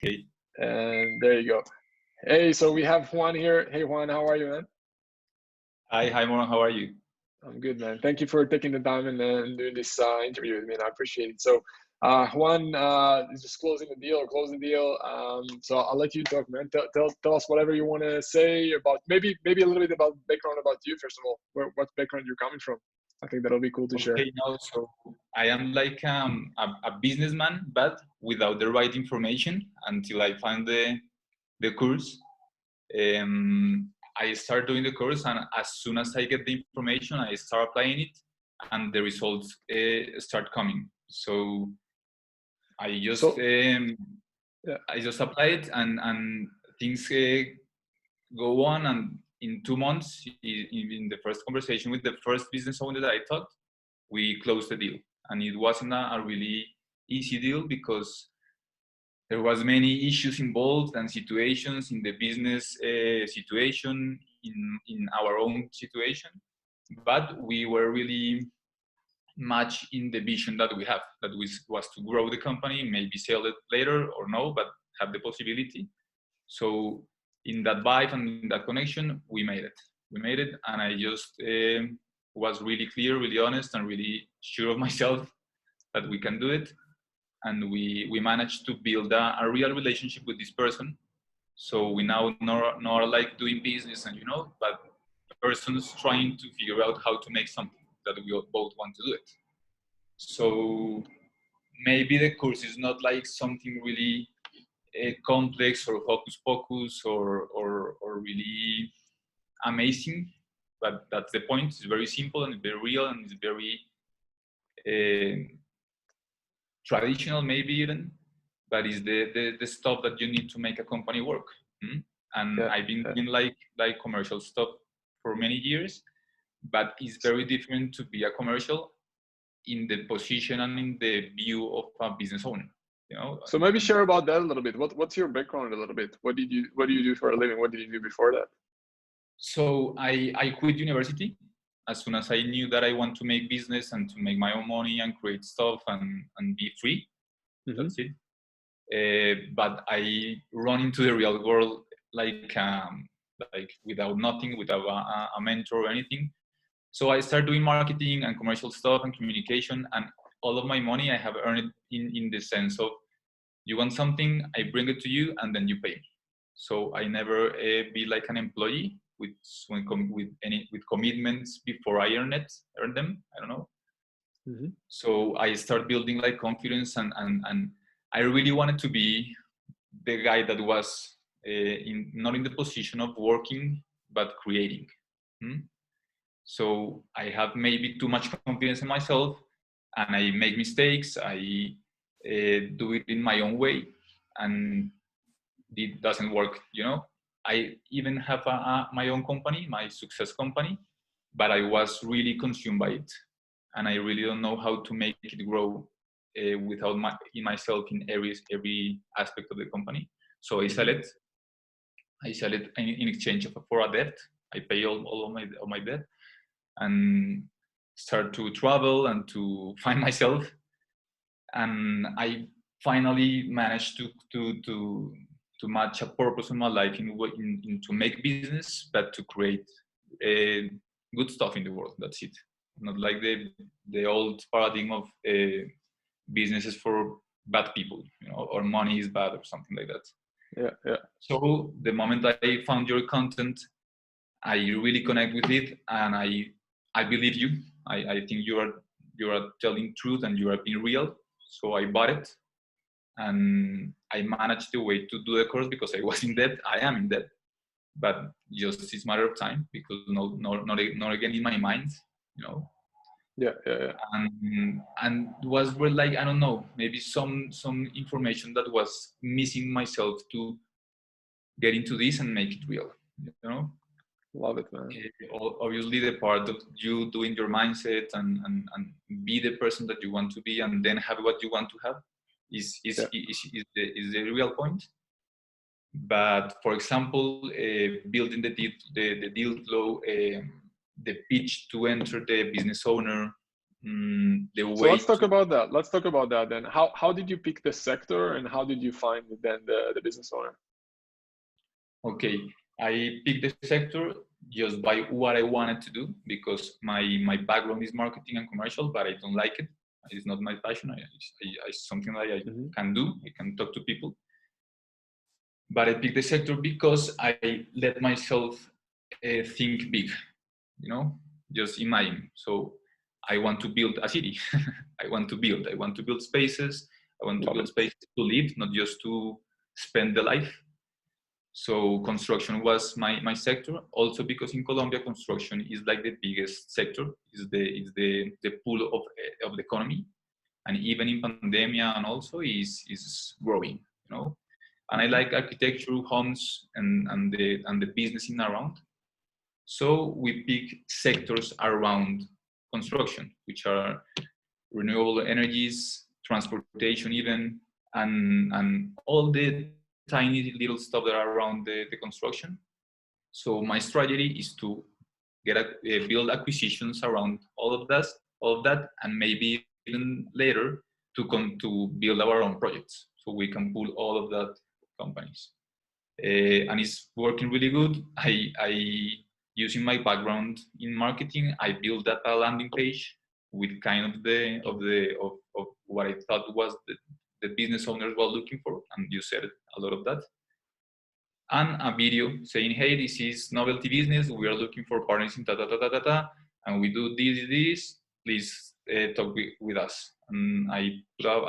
Okay. And there you go. Hey, so we have Juan here. Hey, Juan, how are you, man? Hi, Moran. How are you? I'm good, man. Thank you for taking the time and doing this interview with me, and I appreciate it. So, Juan is just closing the deal or close the deal. So I'll let you talk, man. Tell us whatever you want to say about maybe a little bit about background about you first of all. What background you're coming from? I think that'll be cool to share. Okay, now so I am like a businessman, but without the right information until I find the course. I start doing the course, and as soon as I get the information, I start applying it, and the results start coming. So I just I just apply it, and things go on. And in 2 months, in the first conversation with the first business owner that I talked, we closed the deal. And it wasn't a really easy deal because there was many issues involved and situations in the business situation, in our own situation. But we were really much in the vision that we have, that was to grow the company, maybe sell it later or no, but have the possibility. So in that vibe and in that connection, we made it. We made it, and I just was really clear, really honest, and really sure of myself that we can do it. And we managed to build a real relationship with this person. So we now not like doing business, and but persons trying to figure out how to make something that we both want to do it. So maybe the course is not like something really complex or hocus pocus or really amazing, but that's the point. It's very simple and very real, and it's very traditional, maybe even, but it's the stuff that you need to make a company work. And I've been doing like commercial stuff for many years, but it's very different to be a commercial in the position and in the view of a business owner. So maybe share about that a little bit. What's your background a little bit? What do you do for a living? What did you do before that? So I quit university as soon as I knew that I want to make business and to make my own money and create stuff and be free. Mm-hmm. That's it. But I run into the real world like without nothing, without a mentor or anything. So I started doing marketing and commercial stuff and communication, and all of my money I have earned in the sense of, you want something, I bring it to you, and then you pay me. So I never be like an employee with commitments before I earn them. I don't know. Mm-hmm. So I start building like confidence, and I really wanted to be the guy that was not in the position of working but creating. So I have maybe too much confidence in myself, and I make mistakes. I do it in my own way, and it doesn't work. I even have my own company, my success company, but I was really consumed by it, and I really don't know how to make it grow without myself in every aspect of the company. So I sell it. I sell it in exchange for a debt. I pay all of my debt, and start to travel and to find myself. And I finally managed to match a purpose in my life in to make business, but to create good stuff in the world. That's it. Not like the old paradigm of businesses for bad people, or money is bad or something like that. Yeah. So the moment I found your content, I really connect with it, and I believe you. I think you are telling truth and you are being real. So I bought it, and I managed the way to do the course because I was in debt. I am in debt, but just it's a matter of time, because not again in my mind, Yeah. And was like, I don't know, maybe some information that was missing myself to get into this and make it real. Love it, man. Obviously, the part of you doing your mindset and be the person that you want to be, and then have what you want to have is the real point. But for example, building the deal flow, the pitch to enter the business owner, the way. So let's talk about that. Let's talk about that then. How did you pick the sector, and how did you find then the business owner? Okay, I picked the sector just by what I wanted to do, because my background is marketing and commercial, but I don't like it. It's not my passion. It's something that I can do. I can talk to people. But I picked the sector because I let myself think big, just imagine. So I want to build a city. I want to build spaces. I want to build spaces to live, not just to spend the life. So construction was my sector. Also because in Colombia, construction is like the biggest sector. Is the pool of the economy, and even in pandemia, and also is growing. And I like architecture, homes, and the business in around. So we pick sectors around construction, which are renewable energies, transportation, even, and all the tiny little stuff that are around the construction. So my strategy is to build acquisitions around all of that, and maybe even later to build our own projects, so we can pull all of that companies. And it's working really good. I using my background in marketing, I built that a landing page with kind of what I thought was the business owners were looking for, and you said a lot of that. And a video saying, hey, this is novelty business. We are looking for partners in and we do this. Please talk with us. And I put up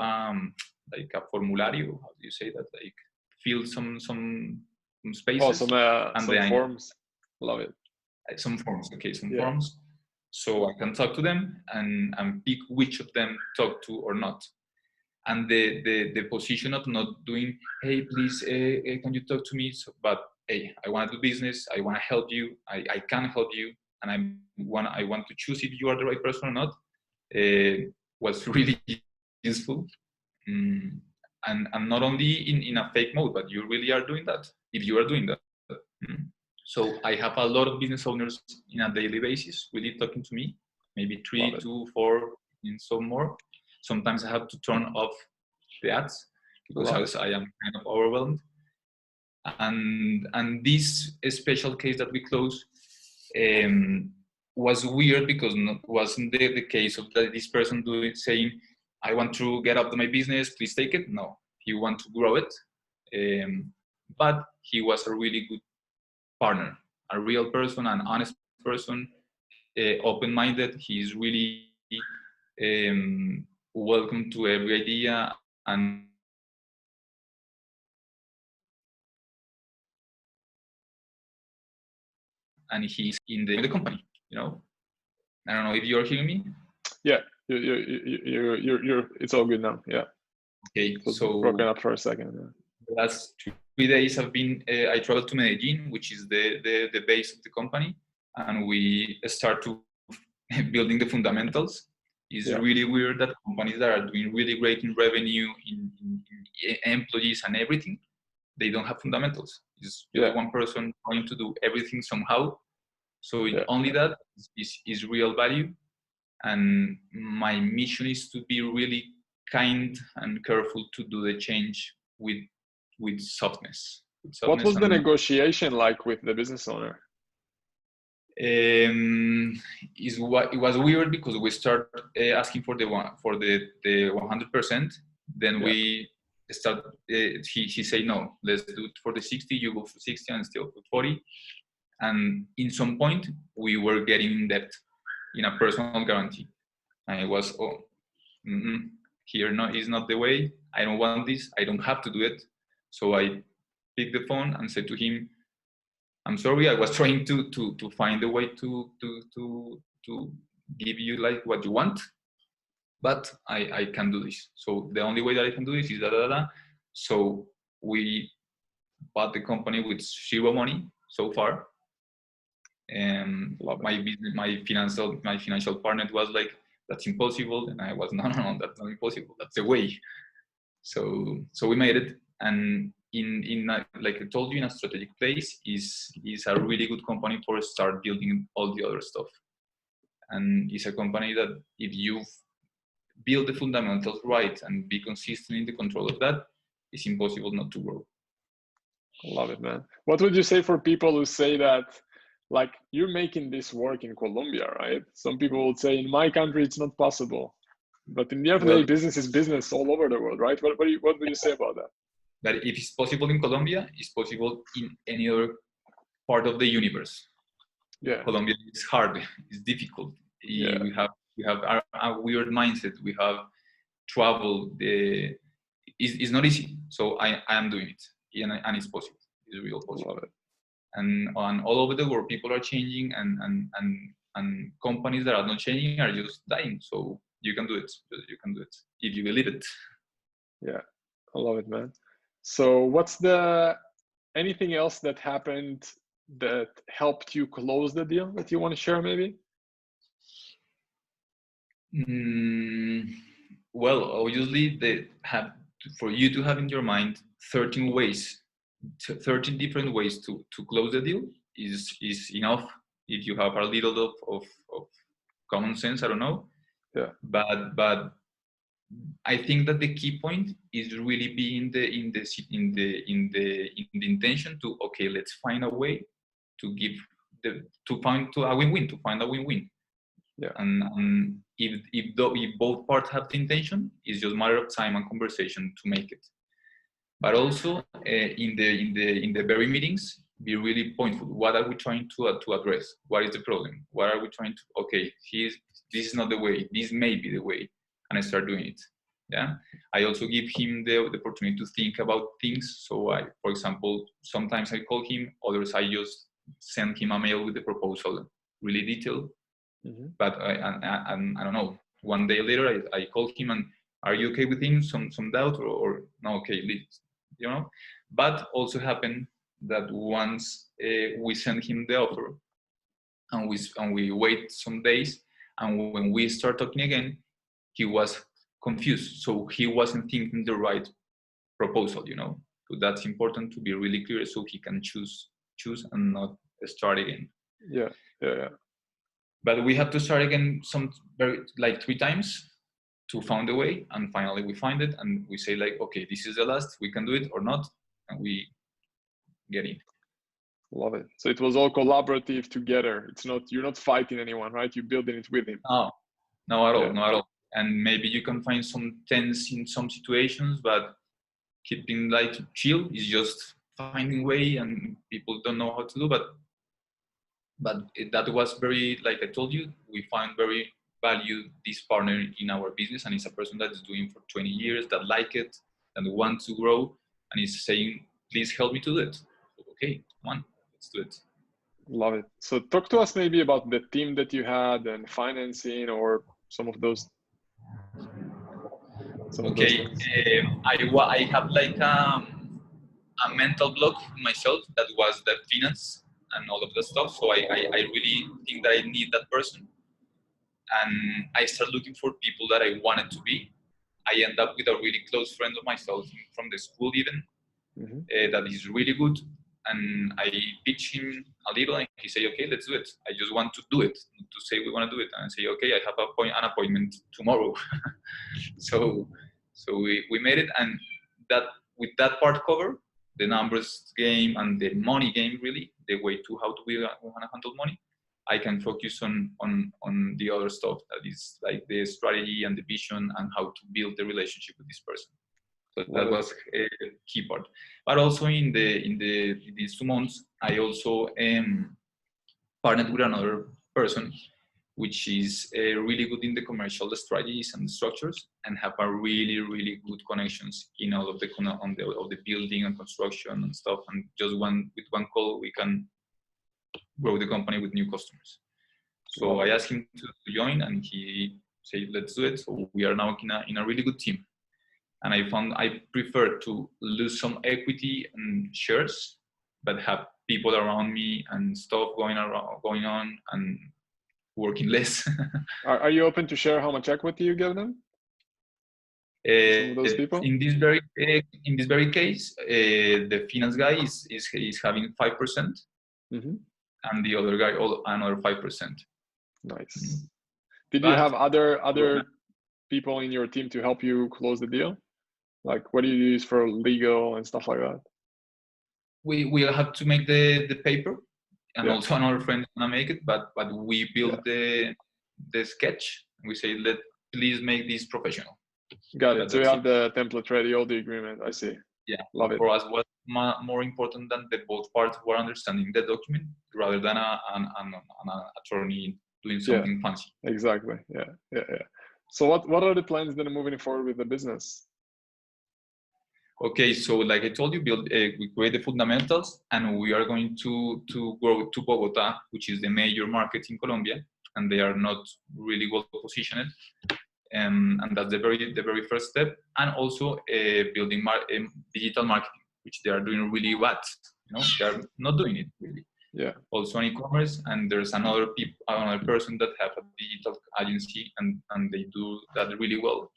like a formulario. How do you say that? Like fill some spaces. Oh, some forms. Love it. Some forms. Okay, some forms. So I can talk to them and pick which of them talk to or not. And the position of not doing, hey, please, can you talk to me? So, but hey, I want to do business. I want to help you. I can help you, and I want to choose if you are the right person or not. Was really useful, and not only in a fake mode, but you really are doing that. If you are doing that. So I have a lot of business owners in a daily basis really talking to me, maybe 3 to 4 and some more. Sometimes I have to turn off the ads because I am kind of overwhelmed. And this special case that we closed was weird because wasn't the case of this person saying, I want to get up to my business, please take it. No, he want to grow it. But he was a really good partner, a real person, an honest person, open-minded. He's really welcome to every idea, and he's in the company. I don't know if you're hearing me. Yeah, you're it's all good now. Yeah. Okay, so broken up for a second. Yeah. The last 3 days have been I traveled to Medellin, which is the base of the company, and we start to building the fundamentals. It's really weird that companies that are doing really great in revenue, in employees and everything, they don't have fundamentals. It's just one person trying to do everything somehow. So only that is real value. And my mission is to be really kind and careful to do the change with softness. What was the negotiation like with the business owner? It was weird because we start asking for the 100%. Then we start. He say no. Let's do it for the 60. You go for 60 and still for 40. And in some point we were getting in debt in a personal guarantee. And it was here no is not the way. I don't want this. I don't have to do it. So I picked the phone and said to him, I'm sorry, I was trying to find a way to give you like what you want, but I can't do this. So the only way that I can do this is So we bought the company with zero money so far. And my financial partner was like, that's impossible. And I was, no, that's not impossible. That's the way. So we made it. And in like I told you, in a strategic place is a really good company for start building all the other stuff. and it's a company that if you build the fundamentals right and be consistent in the control of that, it's impossible not to grow. Love it, man. What would you say for people who say that, like, you're making this work in Colombia, right? Some people would say in my country it's not possible, but in the end of the day, business is business all over the world, right? What would you say about that? That if it's possible in Colombia, it's possible in any other part of the universe. Yeah. Colombia is hard, it's difficult. Yeah. We have a weird mindset. We have travel. It's not easy. So I am doing it, and it's possible. It's real possible. Love it. And all over the world, people are changing, and companies that are not changing are just dying. So you can do it. You can do it if you believe it. Yeah, I love it, man. So what's anything else that happened that helped you close the deal that you want to share, maybe? Well, obviously, for you to have in your mind 13 different ways to close the deal is enough if you have a little of common sense. I don't know. Yeah. But I think that the key point is really being in the intention to, okay, let's find a way to find a win-win. Yeah. And if both parts have the intention, it's just a matter of time and conversation to make it. But also in the very meetings, be really pointful. What are we trying to address? What is the problem? What are we trying to? Okay, this is not the way. This may be the way, and I start doing it. Yeah. I also give him the opportunity to think about things. So for example, sometimes I call him. Others I just send him a mail with the proposal, really detailed. Mm-hmm. But I don't know. One day later, I call him and, are you okay with him? Some doubt or no? Okay, you know. But also happened that once we send him the offer, and we wait some days, and when we start talking again, he was confused. So he wasn't thinking the right proposal. You know. So that's important to be really clear, so he can choose and not start again. Yeah. But we have to start again 3 times to find a way, and finally we find it, and we say like, okay, this is the last, we can do it or not, and we get in. Love it. So it was all collaborative together. You're not fighting anyone, right? You're building it with him. No at all. And maybe you can find some tense in some situations, but keeping like chill is just finding way, and people don't know how to do, but that was very, like I told you, we find very value this partner in our business, and it's a person that is doing for 20 years, that like it, and wants to grow, and is saying, please help me to do it. Okay, come on, let's do it. Love it. So talk to us maybe about the team that you had and financing, or some of those. Okay, I have like a mental block myself that was the finance and all of that stuff. So I really think that I need that person. And I started looking for people that I wanted to be. I end up with a really close friend of myself from the school even, that is really good. And I pitch him a little, and he say, okay, let's do it. I just want to do it, to say we want to do it. And I say, okay, I have an appointment tomorrow. So we made it, and that with that part covered, the numbers game and the money game, really, the way to how do we want to handle money, I can focus on the other stuff that is like the strategy and the vision and how to build the relationship with this person. So that was a key part. But also in these 2 months, I also partnered with another person, which is really good in the commercial strategies and structures, and have a really, really good connections in all of the building and construction and stuff. And just with one call, we can grow the company with new customers. So I asked him to join, and he said, let's do it. So we are now in a really good team. And I found I prefer to lose some equity and shares, but have people around me and stuff going on and working less. Are you open to share how much equity you give them? Some of those people? In this very case, the finance guy is having 5%, and the other guy another 5%. Nice. Did you have other people in your team to help you close the deal? Like, what do you use for legal and stuff like that? We have to make the paper, and also another friend gonna make it. But we build the sketch. We say, please make this professional. Got it. So you have the template ready, all the agreement. I see. Yeah. Love it. For us, what's more important than the both parties were understanding the document rather than an attorney doing something fancy. Exactly. Yeah. So what are the plans then moving forward with the business? Okay, so like I told you, we create the fundamentals, and we are going to grow to Bogota, which is the major market in Colombia, and they are not really well positioned. And that's the very first step. And also building digital marketing, which they are doing really bad. They are not doing it really. Yeah. Also on e-commerce, and there's another person that have a digital agency, and they do that really well.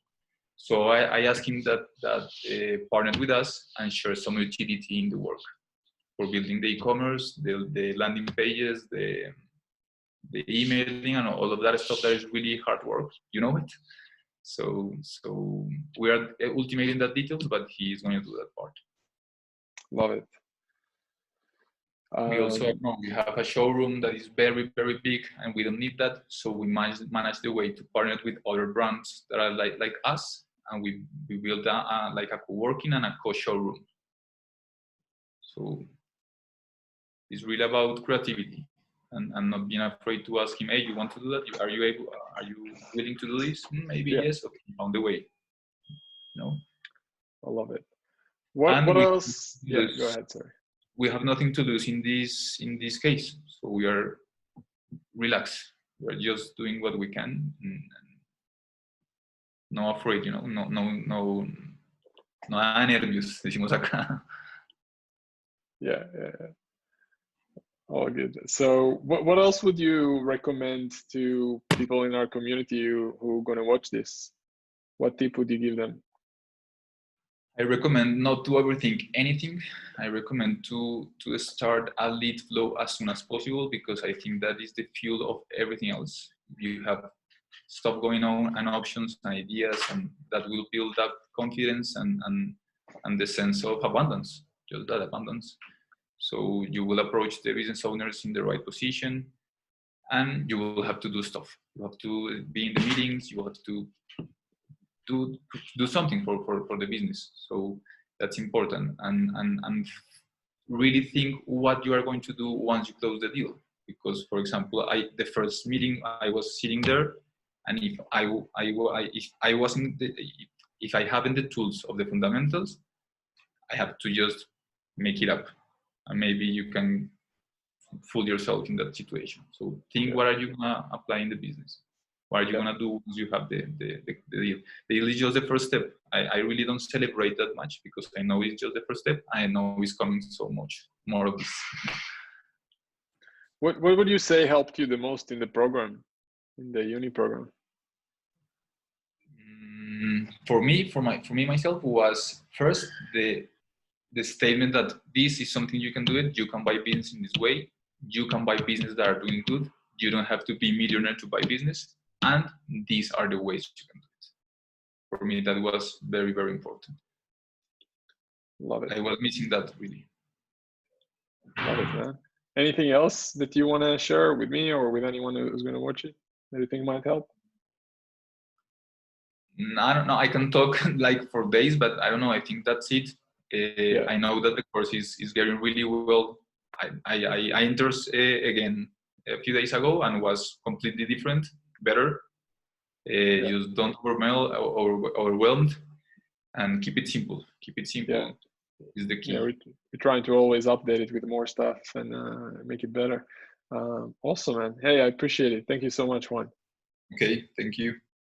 So I asked him that partner with us and share some utility in the work for building the e-commerce, the landing pages, the emailing, and all of that stuff that is really hard work. You know it. So we are ultimating that details, but he is going to do that part. Love it. We also have a showroom that is very, very big, and we don't need that. So we manage the way to partner with other brands that are like us, and we build like a co-working and a co-showroom. So it's really about creativity and not being afraid to ask him, hey, you want to do that? Are you willing to do this? Maybe yes. Okay, on the way. I love it. What else? Yeah, go ahead, sorry. We have nothing to lose in this case, so we are relaxed. We are just doing what we can, and no afraid, no nervios, decimos acá. Yeah. All good. So what else would you recommend to people in our community who are going to watch this? What tip would you give them? I recommend not to overthink anything. I recommend to start a lead flow as soon as possible, because I think that is the fuel of everything else. You have stuff going on and options and ideas, and that will build up confidence and the sense of abundance, just that abundance. So you will approach the business owners in the right position, and you will have to do stuff. You have to be in the meetings. You have to do something for the business. So that's important, and really think what you are going to do once you close the deal. Because, for example, the first meeting I was sitting there, and if I haven't the tools of the fundamentals, I have to just make it up, and maybe you can fool yourself in that situation. So think, what are you gonna apply in the business? What are you gonna do once you have the deal? The deal is just the first step. I really don't celebrate that much, because I know it's just the first step. I know it's coming so much more of this. What would you say helped you the most in the program, in the uni program? For me myself, was first the statement that this is something you can do it. You can buy business in this way. You can buy business that are doing good. You don't have to be millionaire to buy business. And these are the ways you can do it. For me, that was very, very important. Love it. I was missing that, really. Love it, man. Anything else that you want to share with me or with anyone who's going to watch it that you think might help? I don't know. I can talk like for days, but I don't know. I think that's it. I know that the course is getting really well. I entered again a few days ago and was completely different, better. Just don't overwhelmed, and keep it simple. Keep it simple is the key. Yeah, we're trying to always update it with more stuff and make it better. Awesome, man. Hey, I appreciate it. Thank you so much, Juan. Okay, thank you.